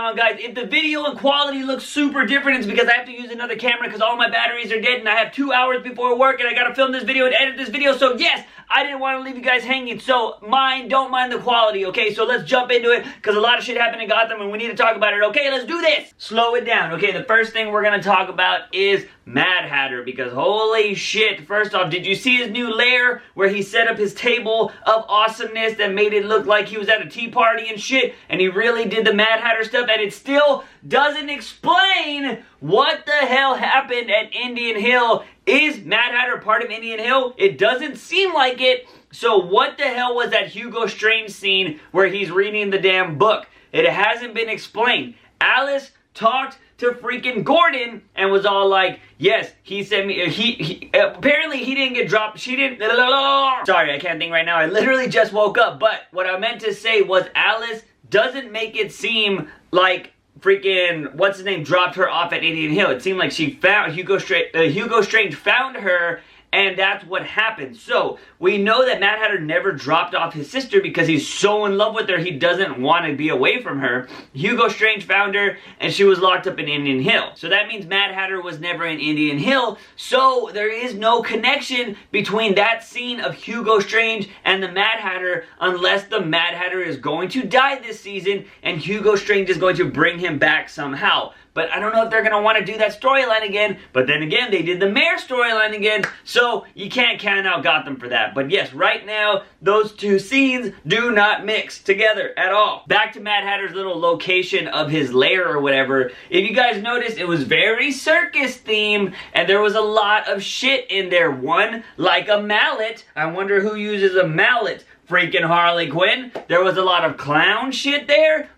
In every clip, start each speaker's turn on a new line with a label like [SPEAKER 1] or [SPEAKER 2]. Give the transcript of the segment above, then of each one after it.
[SPEAKER 1] on, guys. If the video and quality looks super different, it's because I have to use another camera because all my batteries are dead and I have 2 hours before work and I gotta film this video and edit this video. So yes, I didn't want to leave you guys hanging, so don't mind the quality, okay? So let's jump into it because a lot of shit happened in Gotham and we need to talk about it, okay? Let's do this! Slow it down, okay? The first thing we're gonna talk about is Mad Hatter, because holy shit, first off, did you see his new lair where he set up his table of awesomeness that made it look like he was at a tea party and shit, and he really did the Mad Hatter stuff, and it still doesn't explain what the hell happened at Indian Hill. Is Mad Hatter part of Indian Hill? It doesn't seem like it. So what the hell was that Hugo Strange scene where he's reading the damn book? It hasn't been explained. Alice talked to freaking Gordon and was all like, yes, he sent me, apparently he didn't get dropped, she didn't, sorry, I can't think right now, I literally just woke up, but what I meant to say was Alice doesn't make it seem like freaking, what's his name, dropped her off at Indian Hill. It seemed like she found, Hugo Strange found her, and that's what happened. So, we know that Mad Hatter never dropped off his sister because he's so in love with her, he doesn't want to be away from her. Hugo Strange found her, and she was locked up in Indian Hill. So that means Mad Hatter was never in Indian Hill, so there is no connection between that scene of Hugo Strange and the Mad Hatter unless the Mad Hatter is going to die this season, and Hugo Strange is going to bring him back somehow. But I don't know if they're going to want to do that storyline again. But then again, they did the mayor storyline again. So you can't count out Gotham for that. But yes, right now, those two scenes do not mix together at all. Back to Mad Hatter's little location of his lair or whatever. If you guys noticed, it was very circus themed. And there was a lot of shit in there. One, like a mallet. I wonder who uses a mallet. Freaking Harley Quinn. There was a lot of clown shit there.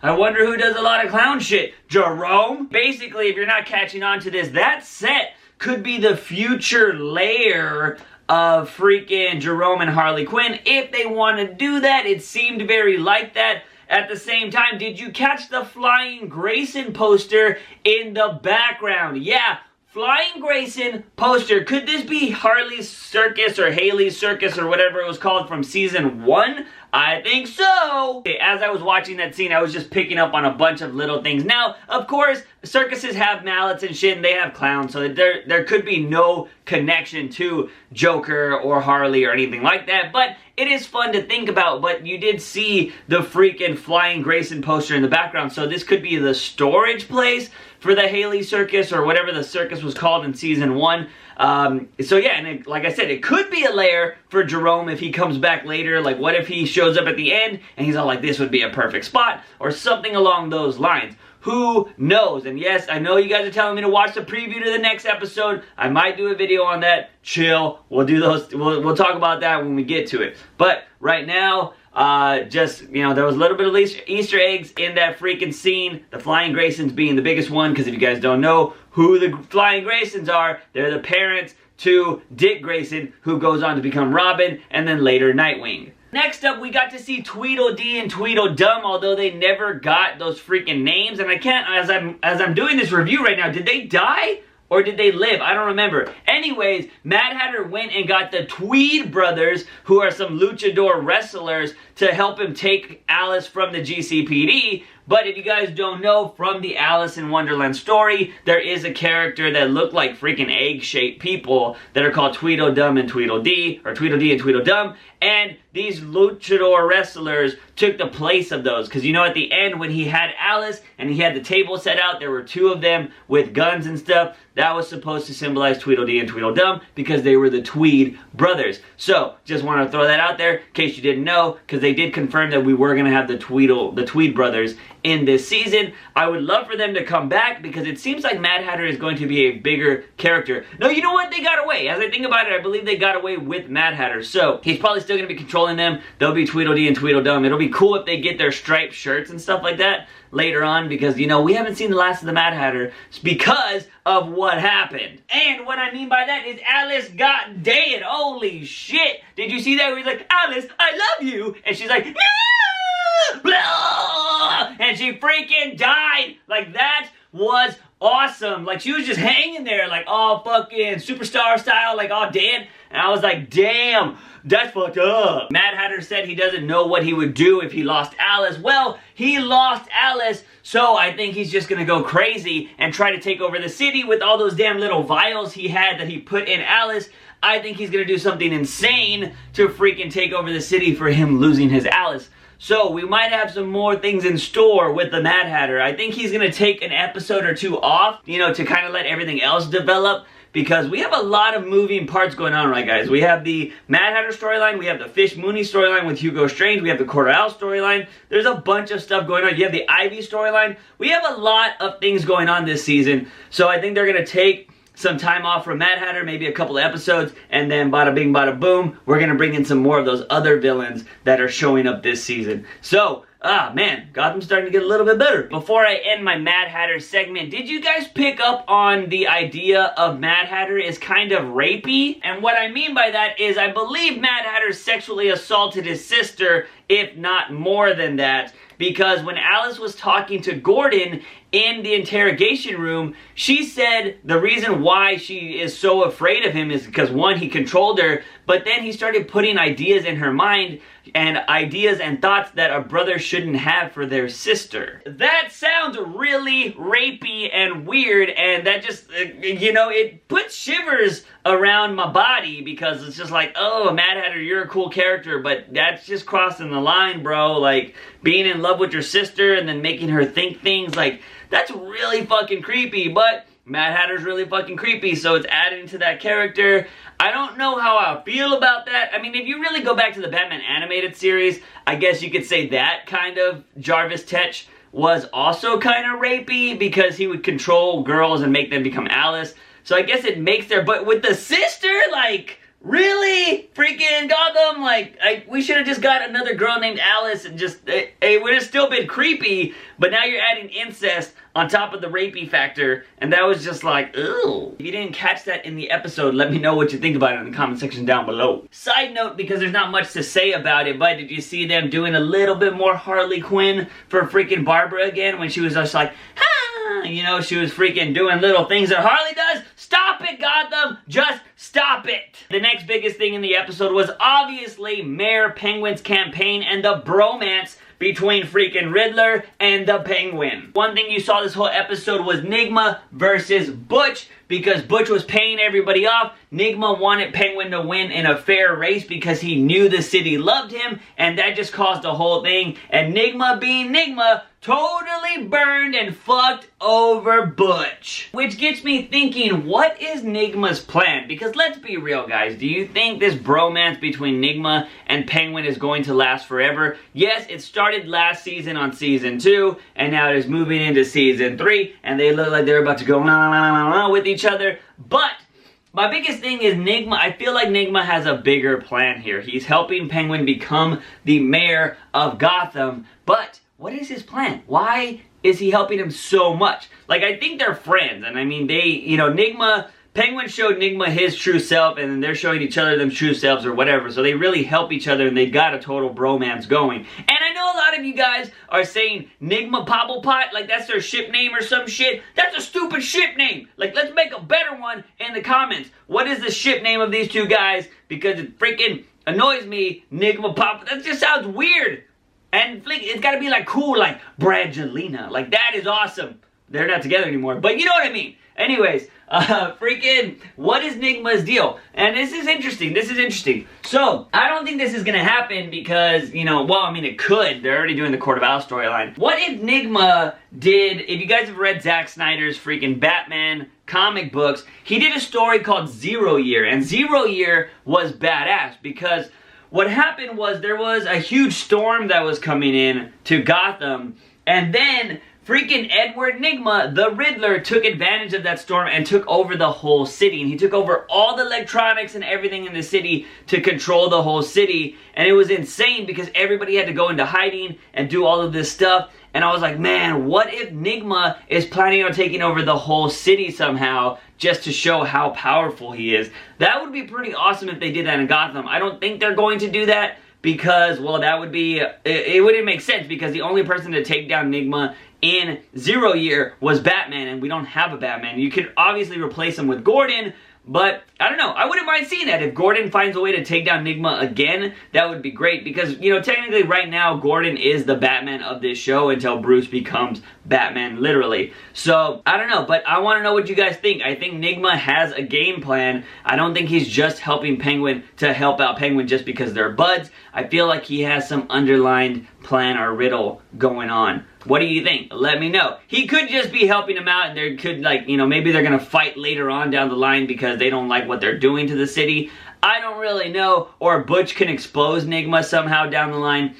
[SPEAKER 1] I wonder who does a lot of clown shit. Jerome? Basically, if you're not catching on to this, that set could be the future lair of freaking Jerome and Harley Quinn. If they want to do that, it seemed very like that. At the same time, did you catch the Flying Grayson poster in the background? Yeah. Flying Grayson poster. Could this be Harley's Circus or Haley's Circus or whatever it was called from season 1? I think so. Okay, as I was watching that scene, I was just picking up on a bunch of little things. Now, of course, circuses have mallets and shit, and they have clowns, so there could be no connection to Joker or Harley or anything like that, but it is fun to think about. But you did see the freaking Flying Grayson poster in the background, so this could be the storage place for the Haley Circus or whatever the circus was called in season 1. So yeah, and like I said, it could be a lair for Jerome if he comes back later. Like, what if he shows up at the end and he's all like, this would be a perfect spot, or something along those lines. Who knows? And yes, I know you guys are telling me to watch the preview to the next episode. I might do a video on that. Chill. We'll do those. We'll talk about that when we get to it. But right now, just, you know, there was a little bit of Easter eggs in that freaking scene. The Flying Graysons being the biggest one, because if you guys don't know who the Flying Graysons are, they're the parents to Dick Grayson, who goes on to become Robin, and then later Nightwing. Next up, we got to see Tweedledee and Tweedledum, although they never got those freaking names. And I can't, as I'm doing this review right now, did they die? Or did they live? I don't remember. Anyways, Mad Hatter went and got the Tweed brothers, who are some luchador wrestlers, to help him take Alice from the GCPD. But if you guys don't know, from the Alice in Wonderland story, there is a character that looked like freaking egg-shaped people that are called Tweedledum and Tweedledee, or Tweedledee and Tweedledum, and these luchador wrestlers took the place of those. Because you know, at the end, when he had Alice and he had the table set out, there were two of them with guns and stuff. That was supposed to symbolize Tweedledee and Tweedledum because they were the Tweed brothers. So, just want to throw that out there in case you didn't know, because they did confirm that we were going to have the Tweed brothers in this season. I would love for them to come back because it seems like Mad Hatter is going to be a bigger character. No, you know what? They got away. As I think about it, I believe they got away with Mad Hatter. So, he's probably still going to be controlling them. They'll be Tweedledee and Tweedledum. It'll be cool if they get their striped shirts and stuff like that later on, because, you know, we haven't seen the last of the Mad Hatter because of what happened. And what I mean by that is Alice got dead. Holy shit. Did you see that? Where he's like, Alice, I love you. And she's like, no! Blah! And she freaking died. Like, that was awesome. Like, she was just hanging there, like, all fucking superstar style, like, all dead. And I was like, damn, that's fucked up. Mad Hatter said he doesn't know what he would do if he lost Alice. Well, he lost Alice, so I think he's just gonna go crazy and try to take over the city with all those damn little vials he had that he put in Alice. I think he's gonna do something insane to freaking take over the city for him losing his Alice. So we might have some more things in store with the Mad Hatter. I think he's gonna take an episode or two off, you know, to kind of let everything else develop, because we have a lot of moving parts going on, right, guys? We have the Mad Hatter storyline, we have the Fish Mooney storyline with Hugo Strange, we have the Quarter Owl storyline. There's a bunch of stuff going on. You have the Ivy storyline. We have a lot of things going on this season, so I think they're gonna take some time off from Mad Hatter, maybe a couple of episodes, and then bada bing bada boom, we're gonna bring in some more of those other villains that are showing up this season. So, man, Gotham's starting to get a little bit better. Before I end my Mad Hatter segment, did you guys pick up on the idea of Mad Hatter is kind of rapey? And what I mean by that is I believe Mad Hatter sexually assaulted his sister, if not more than that, because when Alice was talking to Gordon in the interrogation room, she said the reason why she is so afraid of him is because, one, he controlled her, but then he started putting ideas in her mind, and ideas and thoughts that a brother shouldn't have for their sister. That sounds really rapey and weird, and that just, you know, it puts shivers around my body, because it's just like, oh, Mad Hatter, you're a cool character, but that's just crossing the line, bro. Like, being in love with your sister and then making her think things, like, that's really fucking creepy. But Mad Hatter's really fucking creepy, so it's added to that character. I don't know how I feel about that. I mean, if you really go back to the Batman animated series, I guess you could say that kind of Jarvis Tetch was also kind of rapey, because he would control girls and make them become Alice. So I guess it makes their, but with the sister, like, really? Freaking Gotham? Like, we should have just got another girl named Alice and just, it would have still been creepy, but now you're adding incest on top of the rapey factor, and that was just like, ew. If you didn't catch that in the episode, let me know what you think about it in the comment section down below. Side note, because there's not much to say about it, but did you see them doing a little bit more Harley Quinn for freaking Barbara again, when she was just like, ha! You know, she was freaking doing little things that Harley does? Stop it, Gotham! Just stop it! The next biggest thing in the episode was obviously Mayor Penguin's campaign and the bromance between freaking Riddler and the Penguin. One thing you saw this whole episode was Nigma versus Butch, because Butch was paying everybody off. Nigma wanted Penguin to win in a fair race because he knew the city loved him, and that just caused the whole thing. And Nigma, being Nigma, totally burned and fucked over Butch. Which gets me thinking, what is Nigma's plan? Because let's be real, guys. Do you think this bromance between Nigma and Penguin is going to last forever? Yes, it started last season on season 2, and now it is moving into season 3, and they look like they're about to go la la la la with each other. But my biggest thing is Nigma. I feel like Nigma has a bigger plan here. He's helping Penguin become the mayor of Gotham, but what is his plan? Why is he helping him so much? Like, I think they're friends, and I mean, they, you know, Penguin showed Nigma his true self, and then they're showing each other them true selves or whatever, so they really help each other, and they got a total bromance going. And I know a lot of you guys are saying Nigma Popplepot, like that's their ship name or some shit. That's a stupid ship name. Like, let's make a better one in the comments. What is the ship name of these two guys? Because it freaking annoys me, Nigma Pop. That just sounds weird. And it's gotta be like cool, like Brangelina. Like, that is awesome. They're not together anymore, but you know what I mean. Anyways, freaking, what is Nigma's deal? And this is interesting. So, I don't think this is gonna happen because, you know, well, I mean, it could. They're already doing the Court of Owls storyline. What if Nigma did, if you guys have read Zack Snyder's freaking Batman comic books, he did a story called 0 Year, and 0 Year was badass because what happened was there was a huge storm that was coming in to Gotham, and then freaking Edward Nigma, the Riddler, took advantage of that storm and took over the whole city. And he took over all the electronics and everything in the city to control the whole city. And it was insane because everybody had to go into hiding and do all of this stuff. And I was like, man, what if Nigma is planning on taking over the whole city somehow just to show how powerful he is? That would be pretty awesome if they did that in Gotham. I don't think they're going to do that because, well, that would be, it wouldn't make sense because the only person to take down Nigma in 0 Year was Batman, and we don't have a Batman. You could obviously replace him with Gordon, but I don't know. I wouldn't mind seeing that. If Gordon finds a way to take down Nigma again, that would be great. Because, you know, technically right now, Gordon is the Batman of this show until Bruce becomes Batman, literally. So, I don't know. But I want to know what you guys think. I think Nigma has a game plan. I don't think he's just helping Penguin to help out Penguin just because they're buds. I feel like he has some underlined plan or riddle going on. What do you think? Let me know. He could just be helping him out, and there could, like, you know, maybe they're gonna fight later on down the line because they don't like what they're doing to the city. I don't really know. Or Butch can expose Nigma somehow down the line,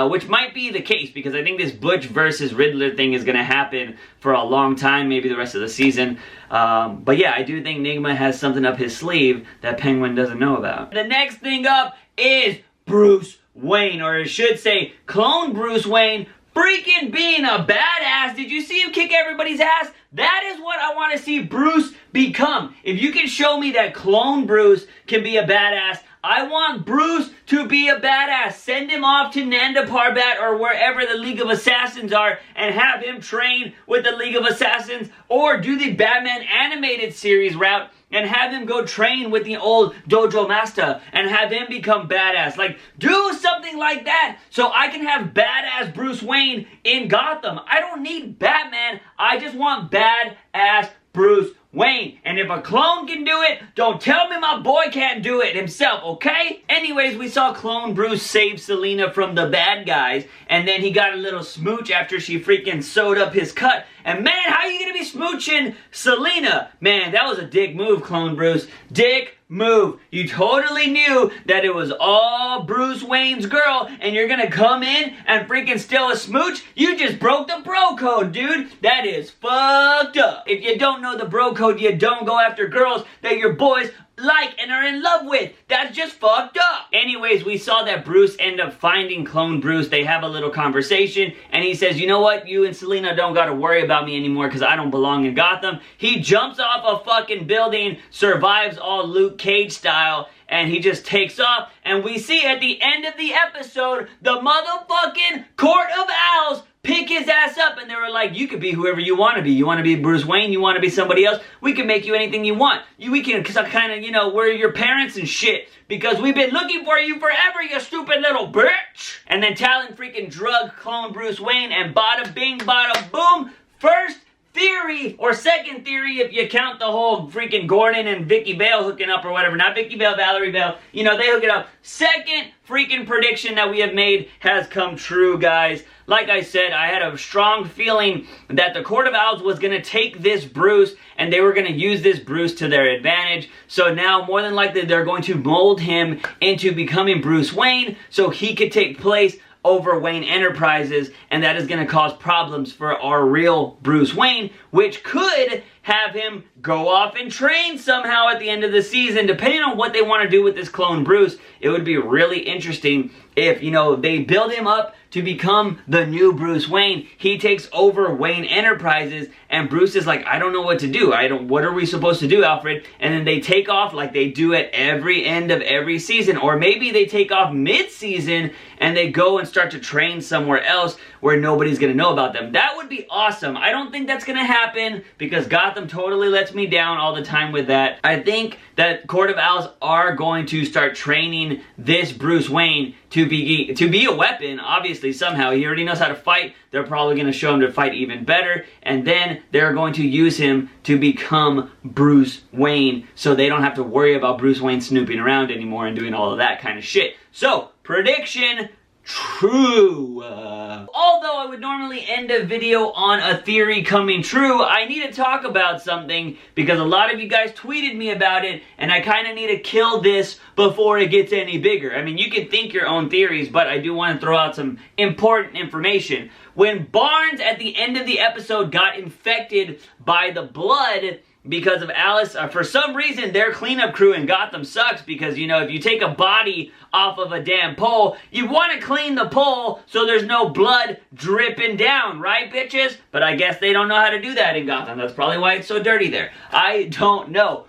[SPEAKER 1] which might be the case because I think this Butch versus Riddler thing is gonna happen for a long time, maybe the rest of the season. But yeah, I do think Nigma has something up his sleeve that Penguin doesn't know about. The next thing up is Bruce Wayne, or I should say, clone Bruce Wayne, freaking being a badass. Did you see him kick everybody's ass? That is what I want to see Bruce become. If you can show me that clone Bruce can be a badass, I want Bruce to be a badass. Send him off to Nanda Parbat or wherever the League of Assassins are and have him train with the League of Assassins, or do the Batman animated series route and have him go train with the old Dojo Master and have him become badass. Like, do something like that so I can have badass Bruce Wayne in Gotham. I don't need Batman. I just want badass Bruce Wayne. And if a clone can do it, don't tell me my boy can't do it himself, okay? Anyways, we saw clone Bruce save Selina from the bad guys, and then he got a little smooch after she freaking sewed up his cut. And man, how are you gonna be smooching Selina? Man, that was a dick move, clone Bruce. Dick move. You totally knew that it was all Bruce Wayne's girl, and you're gonna come in and freaking steal a smooch? You just broke the bro code, dude. That is fucked up. If you don't know the bro code, you don't go after girls that your boys like and are in love with. That's just fucked up. Anyways, we saw that Bruce end up finding clone Bruce. They have a little conversation, and he says, you know what? You and Selina don't gotta worry about me anymore because I don't belong in Gotham. He jumps off a fucking building, survives all Luke Cage style, and he just takes off, and we see at the end of the episode, the motherfucking Court of Owls pick his ass up, and they were like, you could be whoever you want to be. You want to be Bruce Wayne? You want to be somebody else? We can make you anything you want. We can kind of, you know, we're your parents and shit, because we've been looking for you forever, you stupid little bitch. And then Talon freaking drug clone Bruce Wayne, and bada bing, bada boom, first theory, or second theory if you count the whole freaking Gordon and Vicky Vale hooking up or whatever. Not Vicky Vale, Valerie Vale. You know, they hook it up. Second freaking prediction that we have made has come true, guys. Like I said, I had a strong feeling that the Court of Owls was going to take this Bruce and they were going to use this Bruce to their advantage. So now, more than likely, they're going to mold him into becoming Bruce Wayne so he could take place over Wayne Enterprises, and that is going to cause problems for our real Bruce Wayne, which could have him go off and train somehow at the end of the season. Depending on what they want to do with this clone Bruce, it would be really interesting if, you know, they build him up to become the new Bruce Wayne. He takes over Wayne Enterprises, and Bruce is like, I don't know what to do. What are we supposed to do, Alfred? And then they take off like they do at every end of every season. Or maybe they take off mid-season and they go and start to train somewhere else where nobody's going to know about them. That would be awesome. I don't think that's going to happen because Gotham totally lets me down all the time with that. I think that Court of Owls are going to start training this Bruce Wayne to be a weapon, obviously, somehow. He already knows how to fight. They're probably going to show him to fight even better. And then they're going to use him to become Bruce Wayne so they don't have to worry about Bruce Wayne snooping around anymore and doing all of that kind of shit. So, prediction, true. Although I would normally end a video on a theory coming true, I need to talk about something because a lot of you guys tweeted me about it, and I kind of need to kill this before it gets any bigger. I mean, you can think your own theories, but I do want to throw out some important information. When Barnes at the end of the episode got infected by the blood because of Alice, for some reason their cleanup crew in Gotham sucks because, you know, if you take a body off of a damn pole, you want to clean the pole so there's no blood dripping down, right, bitches? But I guess they don't know how to do that in Gotham. That's probably why it's so dirty there. I don't know.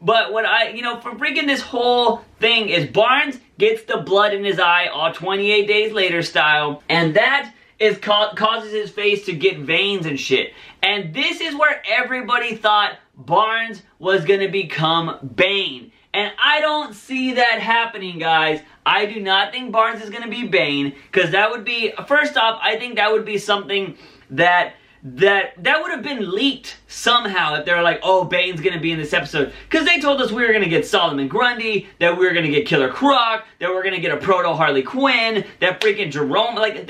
[SPEAKER 1] But what for freaking this whole thing is Barnes gets the blood in his eye all 28 days later style, and that causes his face to get veins and shit. And this is where everybody thought Barnes was gonna become Bane. And I don't see that happening, guys. I do not think Barnes is going to be Bane, because that would be, first off, I think that would be something that would have been leaked somehow if they were like, oh, Bane's gonna be in this episode. Because they told us we were gonna get Solomon Grundy, that we were gonna get Killer Croc, that we're gonna get a proto Harley Quinn, that freaking Jerome, like,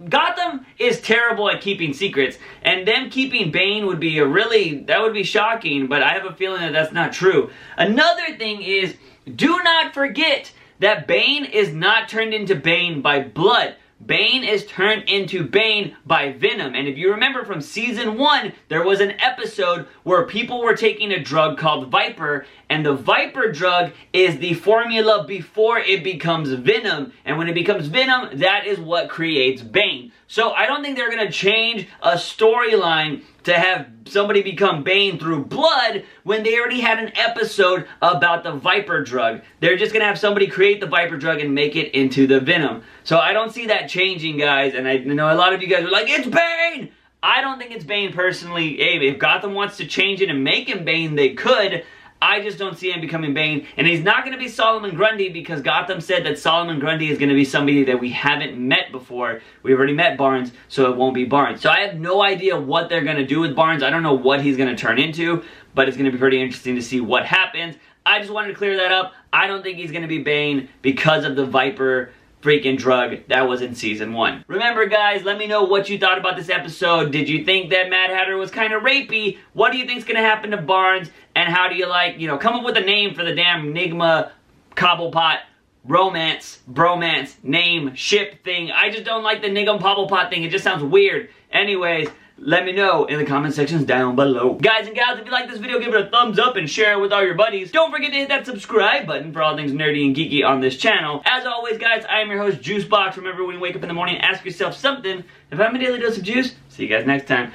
[SPEAKER 1] Gotham is terrible at keeping secrets. And them keeping Bane would be that would be shocking, but I have a feeling that that's not true. Another thing is, do not forget that Bane is not turned into Bane by blood. Bane is turned into Bane by venom. And if you remember from season 1, there was an episode where people were taking a drug called Viper, and the Viper drug is the formula before it becomes venom. And when it becomes venom, that is what creates Bane. So I don't think they're going to change a storyline to have somebody become Bane through blood when they already had an episode about the Viper drug. They're just going to have somebody create the Viper drug and make it into the venom. So I don't see that changing, guys. And I know a lot of you guys are like, it's Bane! I don't think it's Bane personally. Hey, if Gotham wants to change it and make him Bane, they could. I just don't see him becoming Bane. And he's not going to be Solomon Grundy, because Gotham said that Solomon Grundy is going to be somebody that we haven't met before. We've already met Barnes, so it won't be Barnes. So I have no idea what they're going to do with Barnes. I don't know what he's going to turn into, but it's going to be pretty interesting to see what happens. I just wanted to clear that up. I don't think he's going to be Bane because of the Viper freaking drug that was in season 1. Remember, guys, let me know what you thought about this episode. Did you think that Mad Hatter was kind of rapey? What do you think's gonna happen to Barnes? And how do you like, come up with a name for the damn Nigma, Cobblepot, romance, bromance, name, ship thing. I just don't like the Nigma Cobblepot thing. It just sounds weird. Anyways, let me know in the comment sections down below. Guys and gals, if you like this video, give it a thumbs up and share it with all your buddies. Don't forget to hit that subscribe button for all things nerdy and geeky on this channel. As always, guys, I am your host, JUICEbox. Remember, when you wake up in the morning, ask yourself something. If I have a daily dose of juice, see you guys next time.